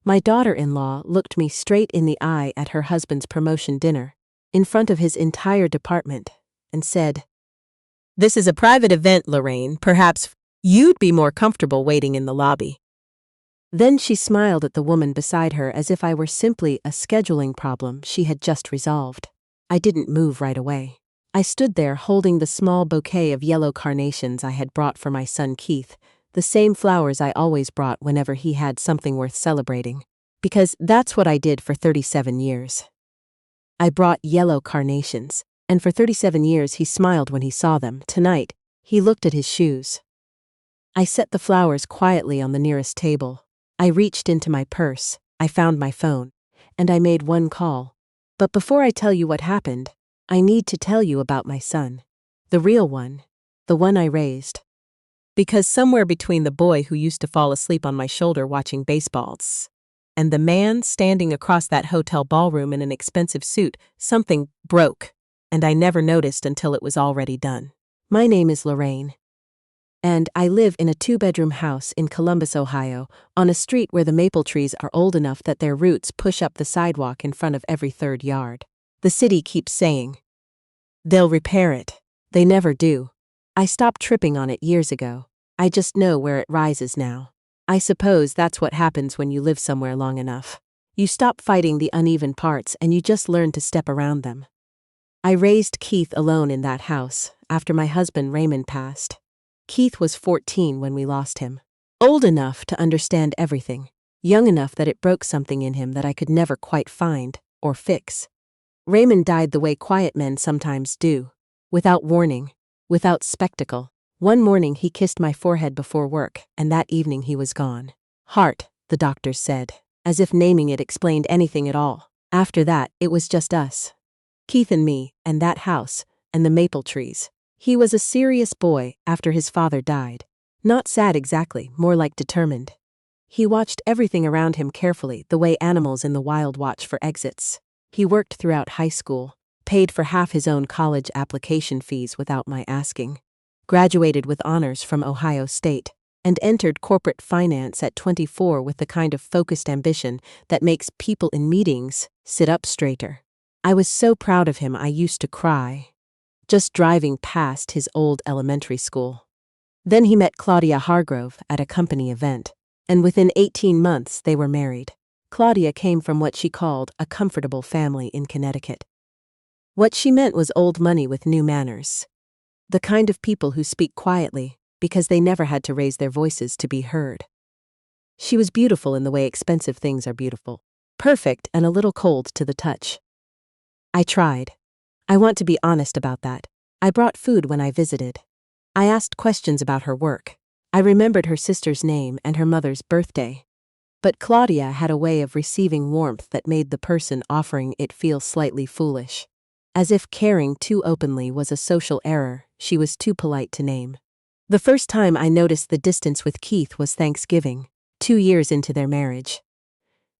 My daughter-in-law looked me straight in the eye at her husband's promotion dinner, in front of his entire department, and said, "This is a private event, Lorraine. Perhaps you'd be more comfortable waiting in the lobby." Then she smiled at the woman beside her as if I were simply a scheduling problem she had just resolved. I didn't move right away. I stood there holding the small bouquet of yellow carnations I had brought for my son Keith, the same flowers I always brought whenever he had something worth celebrating, because that's what I did for 37 years. I brought yellow carnations, and for 37 years he smiled when he saw them. Tonight, he looked at his shoes. I set the flowers quietly on the nearest table. I reached into my purse, I found my phone, and I made one call. But before I tell you what happened, I need to tell you about my son. The real one. The one I raised. Because somewhere between the boy who used to fall asleep on my shoulder watching baseballs and the man standing across that hotel ballroom in an expensive suit, something broke, and I never noticed until it was already done. My name is Lorraine, and I live in a 2-bedroom house in Columbus, Ohio, on a street where the maple trees are old enough that their roots push up the sidewalk in front of every third yard. The city keeps saying, "They'll repair it." They never do. I stopped tripping on it years ago. I just know where it rises now. I suppose that's what happens when you live somewhere long enough. You stop fighting the uneven parts and you just learn to step around them. I raised Keith alone in that house after my husband Raymond passed. Keith was 14 when we lost him. Old enough to understand everything. Young enough that it broke something in him that I could never quite find or fix. Raymond died the way quiet men sometimes do. Without warning. Without spectacle. One morning he kissed my forehead before work, and that evening he was gone. Heart, the doctors said, as if naming it explained anything at all. After that, it was just us. Keith and me, and that house, and the maple trees. He was a serious boy after his father died. Not sad exactly, more like determined. He watched everything around him carefully, the way animals in the wild watch for exits. He worked throughout high school, paid for half his own college application fees without my asking, graduated with honors from Ohio State, and entered corporate finance at 24 with the kind of focused ambition that makes people in meetings sit up straighter. I was so proud of him I used to cry, just driving past his old elementary school. Then he met Claudia Hargrove at a company event, and within 18 months they were married. Claudia came from what she called a comfortable family in Connecticut. What she meant was old money with new manners. The kind of people who speak quietly because they never had to raise their voices to be heard. She was beautiful in the way expensive things are beautiful. Perfect and a little cold to the touch. I tried. I want to be honest about that. I brought food when I visited. I asked questions about her work. I remembered her sister's name and her mother's birthday. But Claudia had a way of receiving warmth that made the person offering it feel slightly foolish. As if caring too openly was a social error she was too polite to name. The first time I noticed the distance with Keith was Thanksgiving, 2 years into their marriage.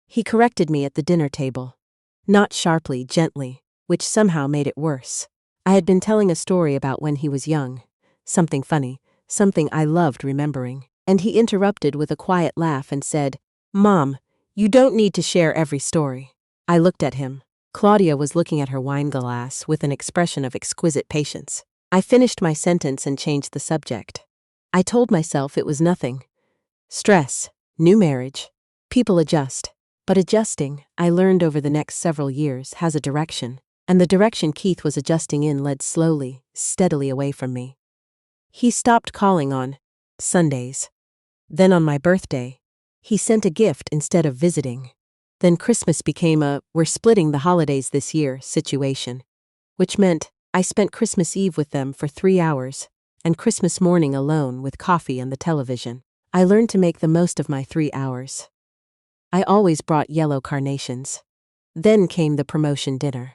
He corrected me at the dinner table. Not sharply, gently, which somehow made it worse. I had been telling a story about when he was young. Something funny, something I loved remembering. And he interrupted with a quiet laugh and said, "Mom, you don't need to share every story." I looked at him. Claudia was looking at her wine glass with an expression of exquisite patience. I finished my sentence and changed the subject. I told myself it was nothing. Stress, new marriage. People adjust. But adjusting, I learned over the next several years, has a direction. And the direction Keith was adjusting in led slowly, steadily away from me. He stopped calling on Sundays. Then on my birthday, he sent a gift instead of visiting. Then Christmas became a "we're splitting the holidays this year" situation, which meant I spent Christmas Eve with them for 3 hours, and Christmas morning alone with coffee and the television. I learned to make the most of my 3 hours. I always brought yellow carnations. Then came the promotion dinner.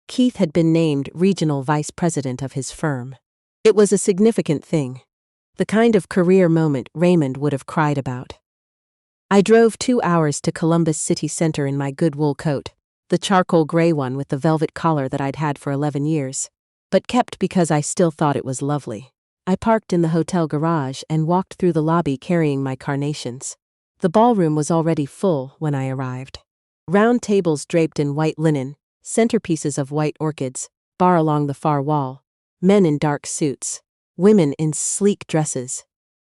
Keith had been named regional vice president of his firm. It was a significant thing, the kind of career moment Raymond would have cried about. I drove 2 hours to Columbus City Center in my good wool coat, the charcoal gray one with the velvet collar that I'd had for 11 years, but kept because I still thought it was lovely. I parked in the hotel garage and walked through the lobby carrying my carnations. The ballroom was already full when I arrived. Round tables draped in white linen, centerpieces of white orchids, bar along the far wall, men in dark suits, women in sleek dresses.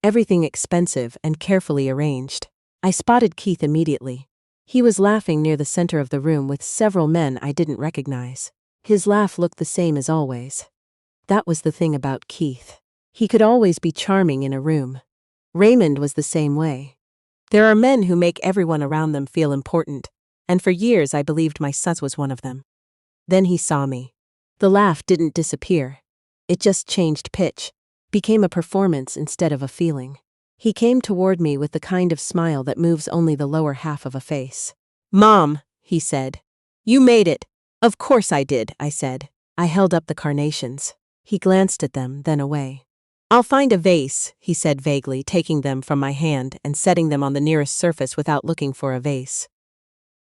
Everything expensive and carefully arranged. I spotted Keith immediately. He was laughing near the center of the room with several men I didn't recognize. His laugh looked the same as always. That was the thing about Keith. He could always be charming in a room. Raymond was the same way. There are men who make everyone around them feel important, and for years I believed my son was one of them. Then he saw me. The laugh didn't disappear. It just changed pitch, became a performance instead of a feeling. He came toward me with the kind of smile that moves only the lower half of a face. "Mom," he said. "You made it." "Of course I did," I said. I held up the carnations. He glanced at them, then away. "I'll find a vase," he said vaguely, taking them from my hand and setting them on the nearest surface without looking for a vase.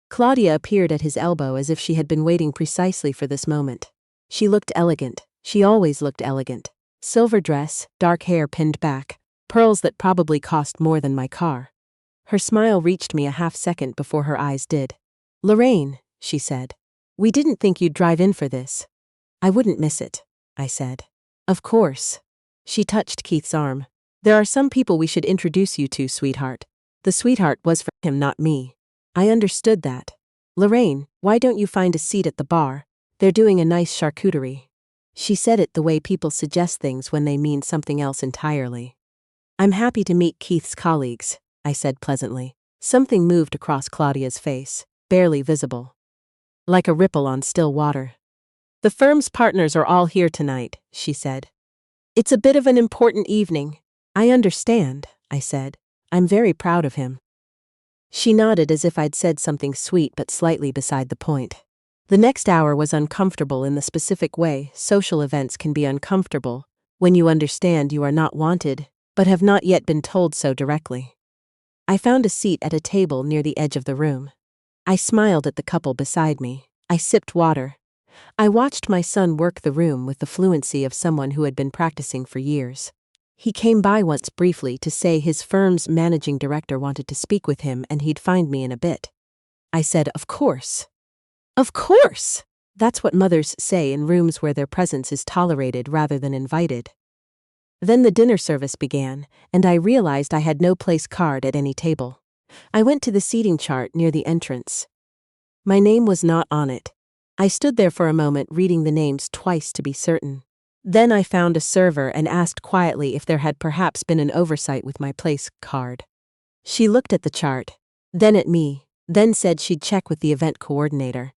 Claudia appeared at his elbow as if she had been waiting precisely for this moment. She looked elegant. She always looked elegant. Silver dress, dark hair pinned back, pearls that probably cost more than my car. Her smile reached me a half-second before her eyes did. "Lorraine," she said. "We didn't think you'd drive in for this." "I wouldn't miss it," I said. "Of course." She touched Keith's arm. "There are some people we should introduce you to, sweetheart." The sweetheart was for him, not me. I understood that. "Lorraine, why don't you find a seat at the bar? They're doing a nice charcuterie." She said it the way people suggest things when they mean something else entirely. "I'm happy to meet Keith's colleagues," I said pleasantly. Something moved across Claudia's face, barely visible, like a ripple on still water. "The firm's partners are all here tonight," she said. "It's a bit of an important evening." "I understand," I said. "I'm very proud of him." She nodded as if I'd said something sweet but slightly beside the point. The next hour was uncomfortable in the specific way social events can be uncomfortable when you understand you are not wanted, but have not yet been told so directly. I found a seat at a table near the edge of the room. I smiled at the couple beside me. I sipped water. I watched my son work the room with the fluency of someone who had been practicing for years. He came by once briefly to say his firm's managing director wanted to speak with him and he'd find me in a bit. I said, "Of course." "Of course!" That's what mothers say in rooms where their presence is tolerated rather than invited. Then the dinner service began, and I realized I had no place card at any table. I went to the seating chart near the entrance. My name was not on it. I stood there for a moment reading the names twice to be certain. Then I found a server and asked quietly if there had perhaps been an oversight with my place card. She looked at the chart, then at me, then said she'd check with the event coordinator.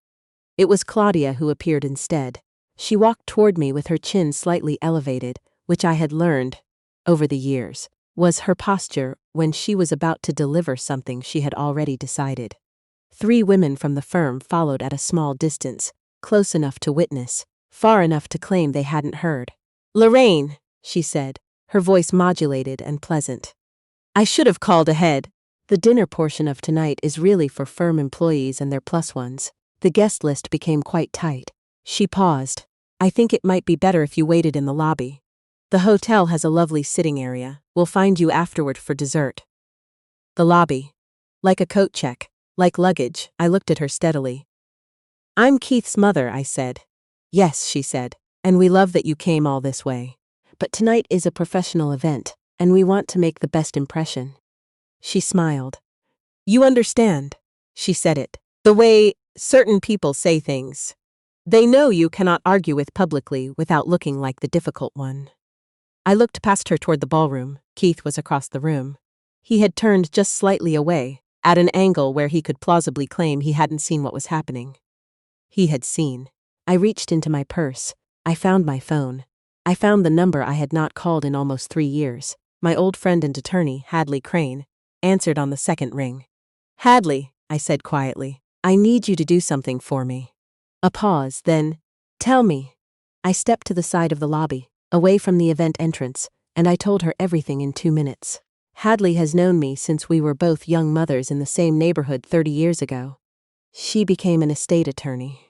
It was Claudia who appeared instead. She walked toward me with her chin slightly elevated, which I had learned, over the years, was her posture when she was about to deliver something she had already decided. 3 women from the firm followed at a small distance, close enough to witness, far enough to claim they hadn't heard. "Lorraine," she said, her voice modulated and pleasant. "I should have called ahead. The dinner portion of tonight is really for firm employees and their plus ones. The guest list became quite tight." She paused. "I think it might be better if you waited in the lobby. The hotel has a lovely sitting area. We'll find you afterward for dessert." The lobby. Like a coat check. Like luggage. I looked at her steadily. "I'm Keith's mother," I said. "Yes," she said, "and we love that you came all this way. But tonight is a professional event, and we want to make the best impression." She smiled. "You understand," she said it, "the way certain people say things. They know you cannot argue with publicly without looking like the difficult one." I looked past her toward the ballroom. Keith was across the room. He had turned just slightly away, at an angle where he could plausibly claim he hadn't seen what was happening. He had seen. I reached into my purse. I found my phone. I found the number I had not called in almost 3 years. My old friend and attorney, Hadley Crane, answered on the second ring. "Hadley," I said quietly, "I need you to do something for me." A pause, then, "Tell me." I stepped to the side of the lobby, away from the event entrance, and I told her everything in 2 minutes. Hadley has known me since we were both young mothers in the same neighborhood 30 years ago. She became an estate attorney.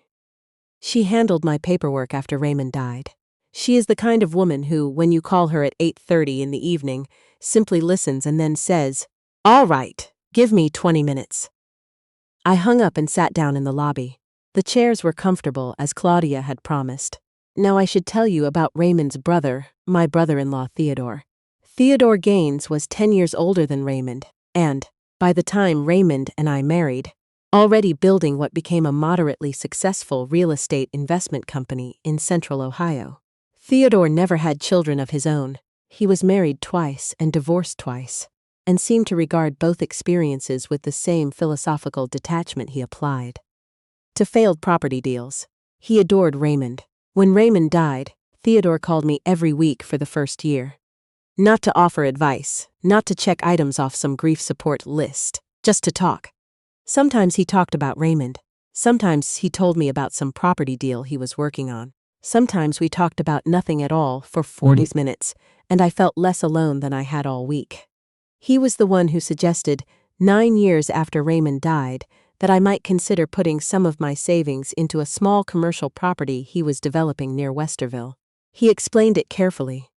She handled my paperwork after Raymond died. She is the kind of woman who, when you call her at 8:30 in the evening, simply listens and then says, "All right," Give me 20 minutes. I hung up and sat down in the lobby. The chairs were comfortable, as Claudia had promised. Now I should tell you about Raymond's brother, my brother-in-law Theodore. Theodore Gaines was 10 years older than Raymond, and, by the time Raymond and I married, already building what became a moderately successful real estate investment company in Central Ohio. Theodore never had children of his own. He was married twice and divorced twice, and seemed to regard both experiences with the same philosophical detachment he applied to failed property deals. He adored Raymond. When Raymond died, Theodore called me every week for the first year. Not to offer advice, not to check items off some grief support list, just to talk. Sometimes he talked about Raymond. Sometimes he told me about some property deal he was working on. Sometimes we talked about nothing at all for 40 minutes, and I felt less alone than I had all week. He was the one who suggested, 9 years after Raymond died, that I might consider putting some of my savings into a small commercial property he was developing near Westerville. He explained it carefully.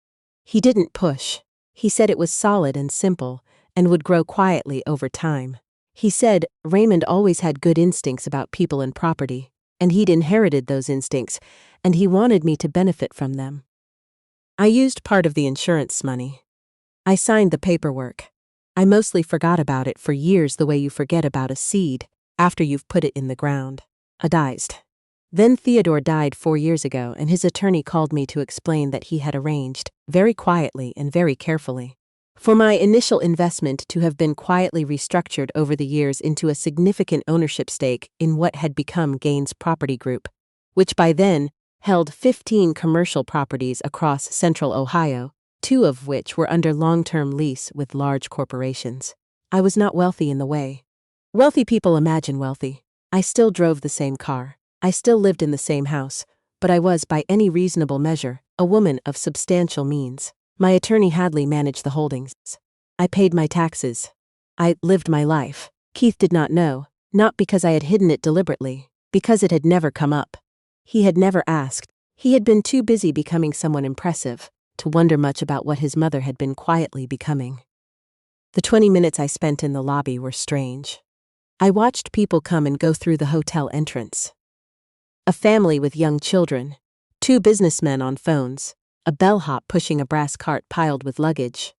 He didn't push. He said it was solid and simple, and would grow quietly over time. He said Raymond always had good instincts about people and property, and he'd inherited those instincts, and he wanted me to benefit from them. I used part of the insurance money. I signed the paperwork. I mostly forgot about it for years the way you forget about a seed after you've put it in the ground. Then Theodore died 4 years ago, and his attorney called me to explain that he had arranged, very quietly and very carefully, for my initial investment to have been quietly restructured over the years into a significant ownership stake in what had become Gaines Property Group, which by then held 15 commercial properties across Central Ohio, 2 of which were under long-term lease with large corporations. I was not wealthy in the way wealthy people imagine wealthy. I still drove the same car. I still lived in the same house, but I was, by any reasonable measure, a woman of substantial means. My attorney Hadley managed the holdings. I paid my taxes. I lived my life. Keith did not know, not because I had hidden it deliberately, because it had never come up. He had never asked. He had been too busy becoming someone impressive to wonder much about what his mother had been quietly becoming. The 20 minutes I spent in the lobby were strange. I watched people come and go through the hotel entrance. A family with young children, 2 businessmen on phones, a bellhop pushing a brass cart piled with luggage.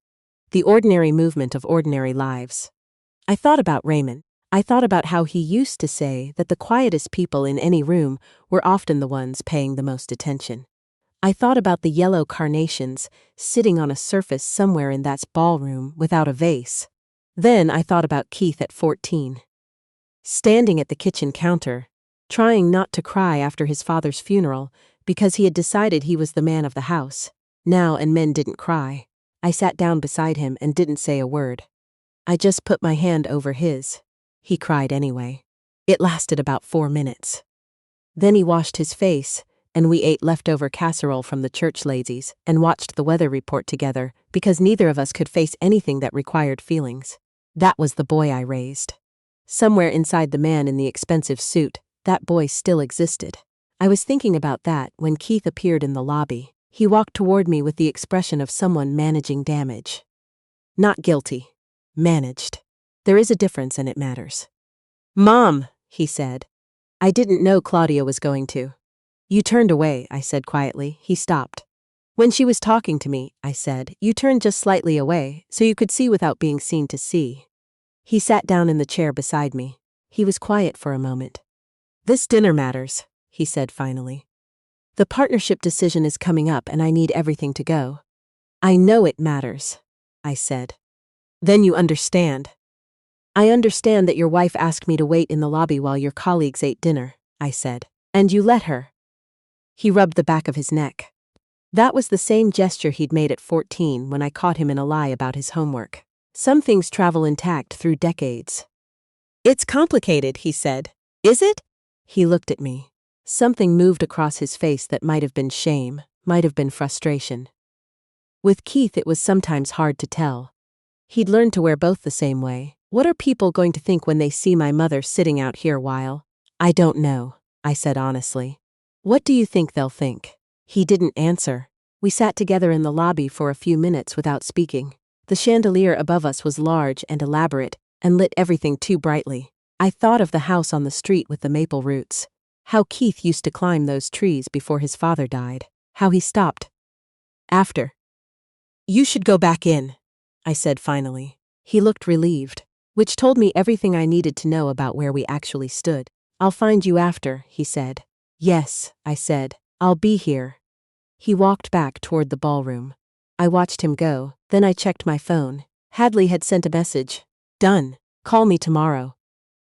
The ordinary movement of ordinary lives. I thought about Raymond. I thought about how he used to say that the quietest people in any room were often the ones paying the most attention. I thought about the yellow carnations sitting on a surface somewhere in that ballroom without a vase. Then I thought about Keith at 14. Standing at the kitchen counter, trying not to cry after his father's funeral because he had decided he was the man of the house. Now, and men didn't cry. I sat down beside him and didn't say a word. I just put my hand over his. He cried anyway. It lasted about 4 minutes. Then he washed his face, and we ate leftover casserole from the church ladies and watched the weather report together because neither of us could face anything that required feelings. That was the boy I raised. Somewhere inside the man in the expensive suit, that boy still existed. I was thinking about that when Keith appeared in the lobby. He walked toward me with the expression of someone managing damage. Not guilty. Managed. There is a difference, and it matters. "Mom," he said. I didn't know Claudia was going to. "You turned away," I said quietly. He stopped. "When she was talking to me," I said, "you turned just slightly away, so you could see without being seen to see." He sat down in the chair beside me. He was quiet for a moment. "This dinner matters," he said finally. "The partnership decision is coming up and I need everything to go." "I know it matters," I said. "Then you understand." "I understand that your wife asked me to wait in the lobby while your colleagues ate dinner," I said. "And you let her." He rubbed the back of his neck. That was the same gesture he'd made at 14 when I caught him in a lie about his homework. Some things travel intact through decades. "It's complicated," he said. "Is it?" He looked at me. Something moved across his face that might have been shame, might have been frustration. With Keith it was sometimes hard to tell. He'd learned to wear both the same way. "What are people going to think when they see my mother sitting out here while—" "I don't know," I said honestly. "What do you think they'll think?" He didn't answer. We sat together in the lobby for a few minutes without speaking. The chandelier above us was large and elaborate, and lit everything too brightly. I thought of the house on the street with the maple roots. How Keith used to climb those trees before his father died. How he stopped. After. You should go back in, I said finally. He looked relieved, which told me everything I needed to know about where we actually stood. I'll find you after, he said. Yes, I said. I'll be here. He walked back toward the ballroom. I watched him go, then I checked my phone. Hadley had sent a message. Done. Call me tomorrow.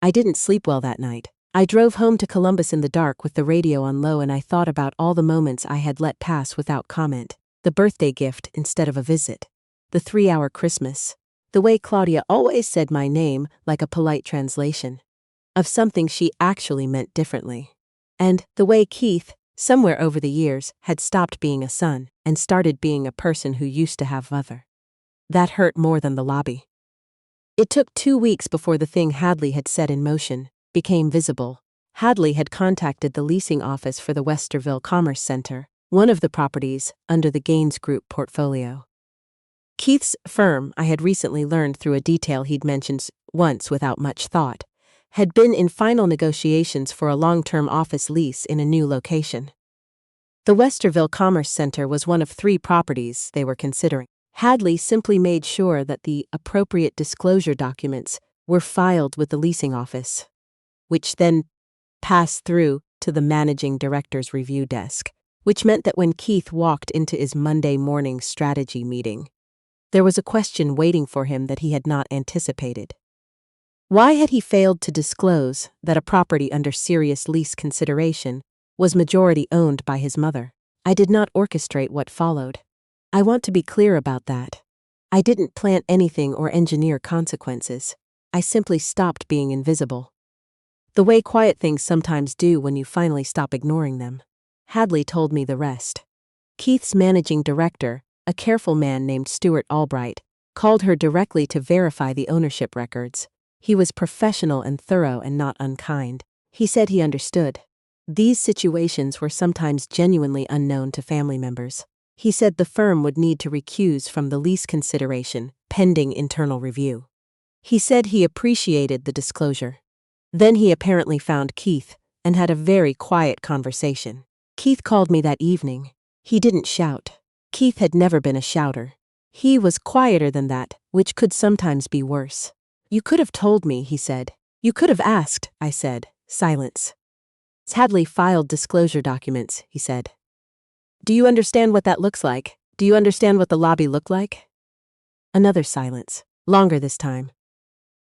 I didn't sleep well that night. I drove home to Columbus in the dark with the radio on low, and I thought about all the moments I had let pass without comment. The birthday gift instead of a visit. The 3-hour Christmas. The way Claudia always said my name like a polite translation of something she actually meant differently. And the way Keith, somewhere over the years, had stopped being a son and started being a person who used to have mother. That hurt more than the lobby. It took 2 weeks before the thing Hadley had set in motion became visible. Hadley had contacted the leasing office for the Westerville Commerce Center, one of the properties under the Gaines Group portfolio. Keith's firm, I had recently learned through a detail he'd mentioned once without much thought, had been in final negotiations for a long-term office lease in a new location. The Westerville Commerce Center was one of 3 properties they were considering. Hadley simply made sure that the appropriate disclosure documents were filed with the leasing office, which then passed through to the managing director's review desk, which meant that when Keith walked into his Monday morning strategy meeting, there was a question waiting for him that he had not anticipated. Why had he failed to disclose that a property under serious lease consideration was majority owned by his mother? I did not orchestrate what followed. I want to be clear about that. I didn't plant anything or engineer consequences. I simply stopped being invisible. The way quiet things sometimes do when you finally stop ignoring them. Hadley told me the rest. Keith's managing director, a careful man named Stuart Albright, called her directly to verify the ownership records. He was professional and thorough and not unkind. He said he understood. These situations were sometimes genuinely unknown to family members. He said the firm would need to recuse from the lease consideration, pending internal review. He said he appreciated the disclosure. Then he apparently found Keith and had a very quiet conversation. Keith called me that evening. He didn't shout. Keith had never been a shouter. He was quieter than that, which could sometimes be worse. You could have told me, he said. You could have asked, I said. Silence. Hadley filed disclosure documents, he said. Do you understand what that looks like? Do you understand what the lobby looked like? Another silence, longer this time.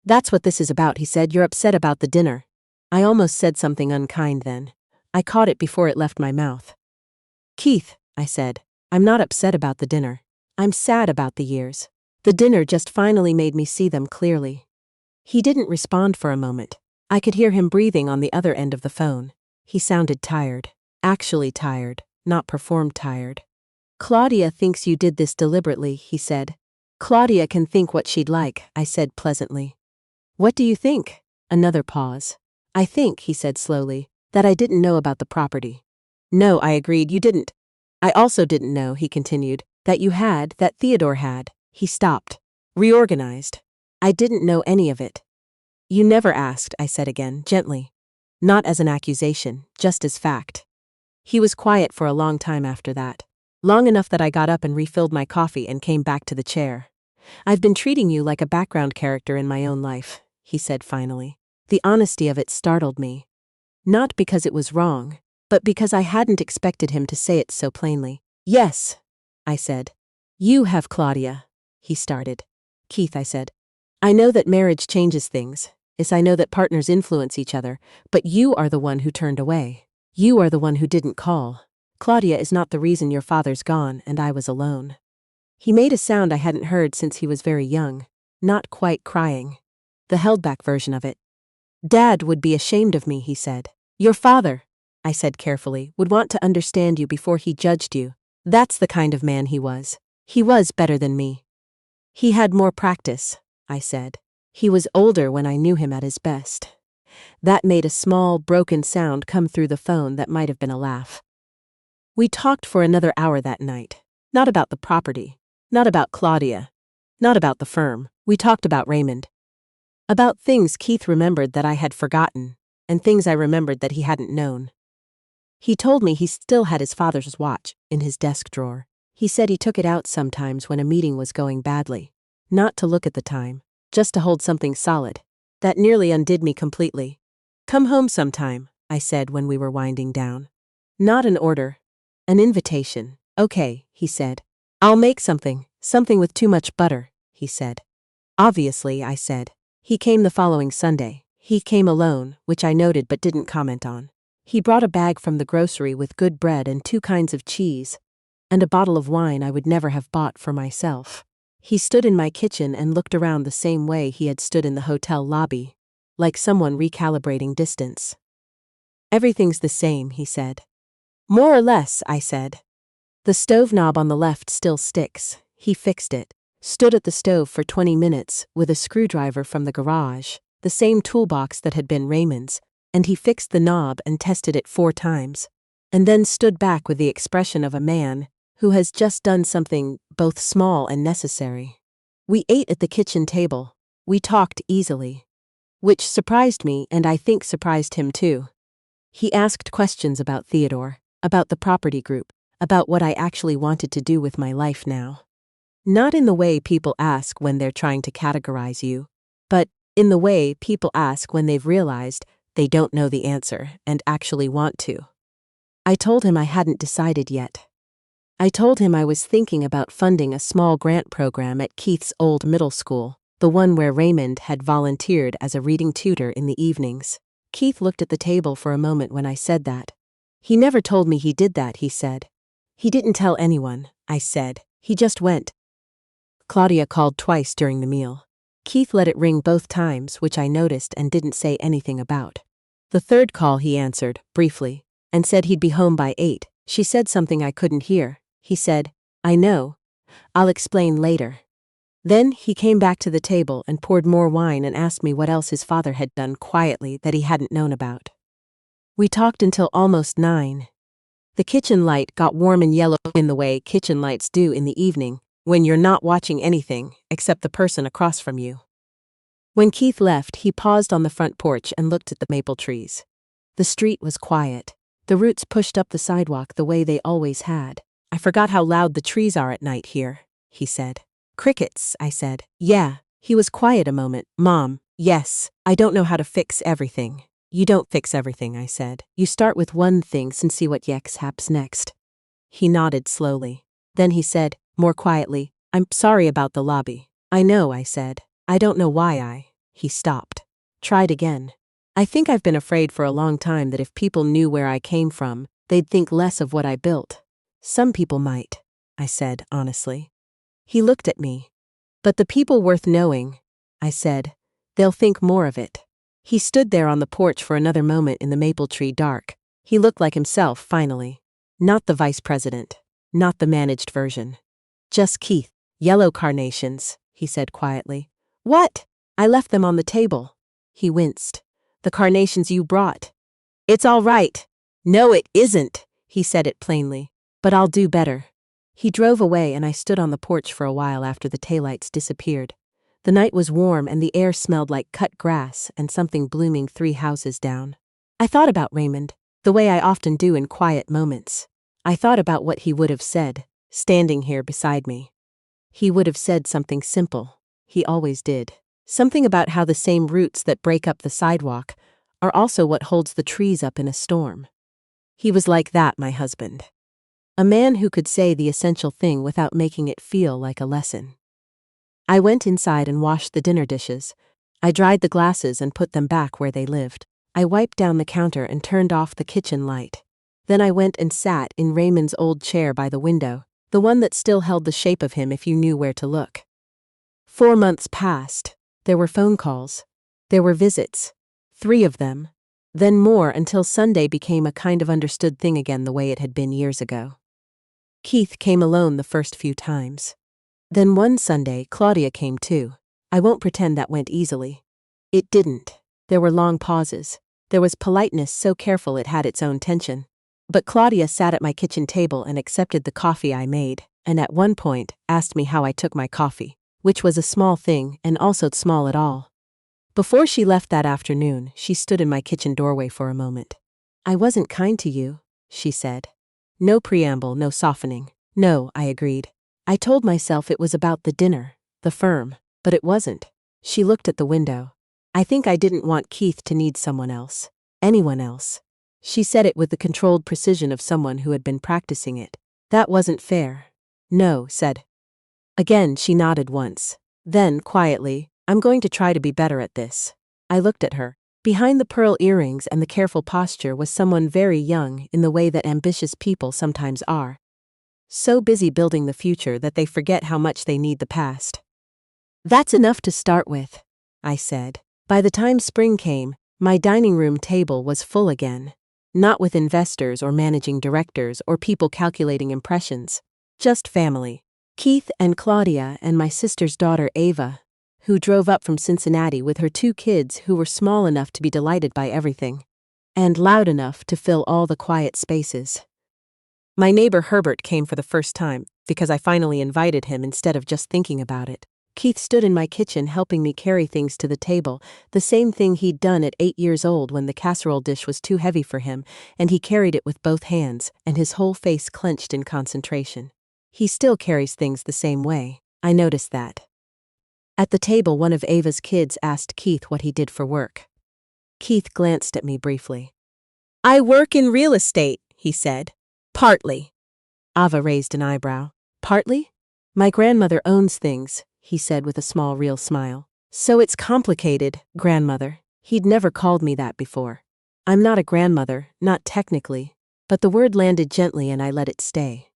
That's what this is about, he said. You're upset about the dinner. I almost said something unkind then. I caught it before it left my mouth. Keith, I said, I'm not upset about the dinner. I'm sad about the years. The dinner just finally made me see them clearly. He didn't respond for a moment. I could hear him breathing on the other end of the phone. He sounded tired. Actually tired. Not performed tired. Claudia thinks you did this deliberately, he said. Claudia can think what she'd like, I said pleasantly. What do you think? Another pause. I think, he said slowly, that I didn't know about the property. No, I agreed, you didn't. I also didn't know, he continued, that you had, that Theodore had. He stopped. Reorganized. I didn't know any of it. You never asked, I said again, gently. Not as an accusation, just as fact. He was quiet for a long time after that. Long enough that I got up and refilled my coffee and came back to the chair. I've been treating you like a background character in my own life, he said finally. The honesty of it startled me. Not because it was wrong, but because I hadn't expected him to say it so plainly. Yes, I said. You have Claudia, he started. Keith, I said. I know that marriage changes things. Yes, I know that partners influence each other, but you are the one who turned away. You are the one who didn't call. Claudia is not the reason your father's gone and I was alone. He made a sound I hadn't heard since he was very young, not quite crying. The held-back version of it. Dad would be ashamed of me, he said. Your father, I said carefully, would want to understand you before he judged you. That's the kind of man he was. He was better than me. He had more practice, I said. He was older when I knew him at his best. That made a small, broken sound come through the phone that might have been a laugh. We talked for another hour that night. Not about the property. Not about Claudia. Not about the firm. We talked about Raymond. About things Keith remembered that I had forgotten, and things I remembered that he hadn't known. He told me he still had his father's watch in his desk drawer. He said he took it out sometimes when a meeting was going badly. Not to look at the time, just to hold something solid. That nearly undid me completely. "Come home sometime," I said when we were winding down. Not an order. An invitation. "Okay," he said. "I'll make something with too much butter," he said. "Obviously," I said. He came the following Sunday. He came alone, which I noted but didn't comment on. He brought a bag from the grocery with good bread and 2 kinds of cheese, and a bottle of wine I would never have bought for myself. He stood in my kitchen and looked around the same way he had stood in the hotel lobby, like someone recalibrating distance. "Everything's the same," he said. "More or less," I said. "The stove knob on the left still sticks." He fixed it. Stood at the stove for 20 minutes with a screwdriver from the garage, the same toolbox that had been Raymond's, and he fixed the knob and tested it 4 times, and then stood back with the expression of a man who has just done something both small and necessary. We ate at the kitchen table. We talked easily, which surprised me and I think surprised him too. He asked questions about Theodore, about the property group, about what I actually wanted to do with my life now. Not in the way people ask when they're trying to categorize you, but in the way people ask when they've realized they don't know the answer and actually want to. I told him I hadn't decided yet. I told him I was thinking about funding a small grant program at Keith's old middle school, the one where Raymond had volunteered as a reading tutor in the evenings. Keith looked at the table for a moment when I said that. "He never told me he did that," he said. "He didn't tell anyone," I said. "He just went." Claudia called twice during the meal. Keith let it ring both times, which I noticed and didn't say anything about. The third call he answered, briefly, and said he'd be home by 8. She said something I couldn't hear. He said, "I know. I'll explain later." Then he came back to the table and poured more wine and asked me what else his father had done quietly that he hadn't known about. We talked until almost 9. The kitchen light got warm and yellow in the way kitchen lights do in the evening, when you're not watching anything except the person across from you. When Keith left, he paused on the front porch and looked at the maple trees. The street was quiet. The roots pushed up the sidewalk the way they always had. "I forgot how loud the trees are at night here," he said. "Crickets," I said. "Yeah." He was quiet a moment. "Mom, yes, I don't know how to fix everything." "You don't fix everything," I said. "You start with one thing and see what happens next." He nodded slowly. Then he said, more quietly, "I'm sorry about the lobby." "I know," I said. "I don't know why." He stopped. Tried again. "I think I've been afraid for a long time that if people knew where I came from, they'd think less of what I built." "Some people might," I said honestly. He looked at me. "But the people worth knowing," I said, "they'll think more of it." He stood there on the porch for another moment in the maple tree dark. He looked like himself, finally. Not the vice president. Not the managed version. Just Keith. "Yellow carnations," he said quietly. "What?" "I left them on the table." He winced. "The carnations you brought." "It's all right." "No, it isn't." He said it plainly. "But I'll do better." He drove away and I stood on the porch for a while after the taillights disappeared. The night was warm and the air smelled like cut grass and something blooming 3 houses down. I thought about Raymond, the way I often do in quiet moments. I thought about what he would have said, standing here beside me. He would have said something simple. He always did. Something about how the same roots that break up the sidewalk are also what holds the trees up in a storm. He was like that, my husband. A man who could say the essential thing without making it feel like a lesson. I went inside and washed the dinner dishes. I dried the glasses and put them back where they lived. I wiped down the counter and turned off the kitchen light. Then I went and sat in Raymond's old chair by the window, the one that still held the shape of him if you knew where to look. 4 months passed. There were phone calls. There were visits. 3 of them. Then more until Sunday became a kind of understood thing again the way it had been years ago. Keith came alone the first few times. Then one Sunday, Claudia came too. I won't pretend that went easily. It didn't. There were long pauses. There was politeness so careful it had its own tension. But Claudia sat at my kitchen table and accepted the coffee I made, and at one point asked me how I took my coffee, which was a small thing and also small at all. Before she left that afternoon, she stood in my kitchen doorway for a moment. "I wasn't kind to you," she said. No preamble, no softening. "No," I agreed. I told myself it was about the dinner, the firm, but it wasn't. She looked at the window. "I think I didn't want Keith to need someone else. Anyone else." She said it with the controlled precision of someone who had been practicing it. "That wasn't fair." "No," said. Again, she nodded once. Then, quietly, "I'm going to try to be better at this." I looked at her. Behind the pearl earrings and the careful posture was someone very young in the way that ambitious people sometimes are. So busy building the future that they forget how much they need the past. "That's enough to start with," I said. By the time spring came, my dining room table was full again. Not with investors or managing directors or people calculating impressions. Just family. Keith and Claudia and my sister's daughter Ava, who drove up from Cincinnati with her 2 kids who were small enough to be delighted by everything, and loud enough to fill all the quiet spaces. My neighbor Herbert came for the first time, because I finally invited him instead of just thinking about it. Keith stood in my kitchen helping me carry things to the table, the same thing he'd done at 8 years old when the casserole dish was too heavy for him, and he carried it with both hands, and his whole face clenched in concentration. He still carries things the same way. I noticed that. At the table, one of Ava's kids asked Keith what he did for work. Keith glanced at me briefly. "I work in real estate," he said. "Partly." Ava raised an eyebrow. "Partly?" "My grandmother owns things," he said with a small real smile. "So it's complicated, grandmother." He'd never called me that before. I'm not a grandmother, not technically, but the word landed gently and I let it stay.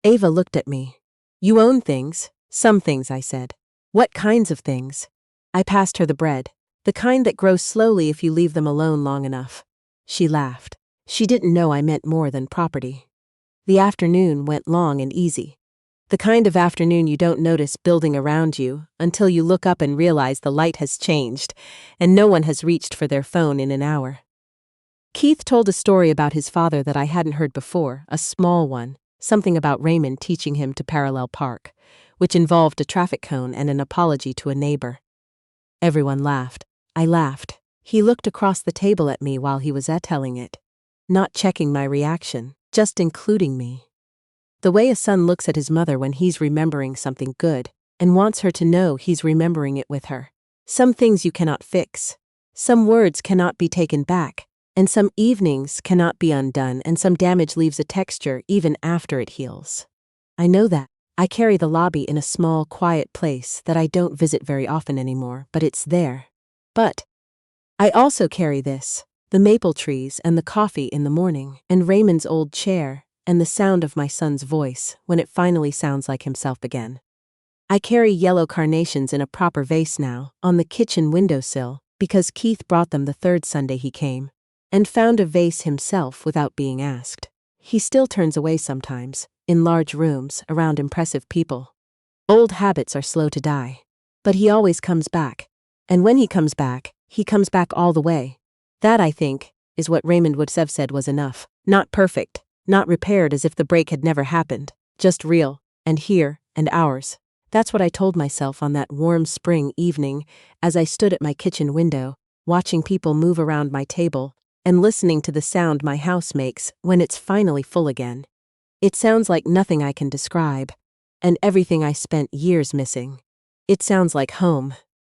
Ava looked at me. "You own things?" "Some things," I said. "What kinds of things?" I passed her the bread, the kind that grows slowly if you leave them alone long enough. She laughed. She didn't know I meant more than property. The afternoon went long and easy. The kind of afternoon you don't notice building around you until you look up and realize the light has changed and no one has reached for their phone in an hour. Keith told a story about his father that I hadn't heard before, a small one, something about Raymond teaching him to parallel park, which involved a traffic cone and an apology to a neighbor. Everyone laughed. I laughed. He looked across the table at me while he was telling it, not checking my reaction, just including me. The way a son looks at his mother when he's remembering something good and wants her to know he's remembering it with her. Some things you cannot fix. Some words cannot be taken back, and some evenings cannot be undone, and some damage leaves a texture even after it heals. I know that. I carry the lobby in a small, quiet place that I don't visit very often anymore, but it's there. But I also carry this, the maple trees and the coffee in the morning, and Raymond's old chair, and the sound of my son's voice when it finally sounds like himself again. I carry yellow carnations in a proper vase now, on the kitchen windowsill, because Keith brought them the 3rd Sunday he came, and found a vase himself without being asked. He still turns away sometimes, in large rooms, around impressive people. Old habits are slow to die. But he always comes back. And when he comes back all the way. That, I think, is what Raymond would have said was enough. Not perfect, not repaired as if the break had never happened, just real, and here, and ours. That's what I told myself on that warm spring evening as I stood at my kitchen window, watching people move around my table, and listening to the sound my house makes when it's finally full again. It sounds like nothing I can describe, and everything I spent years missing. It sounds like home.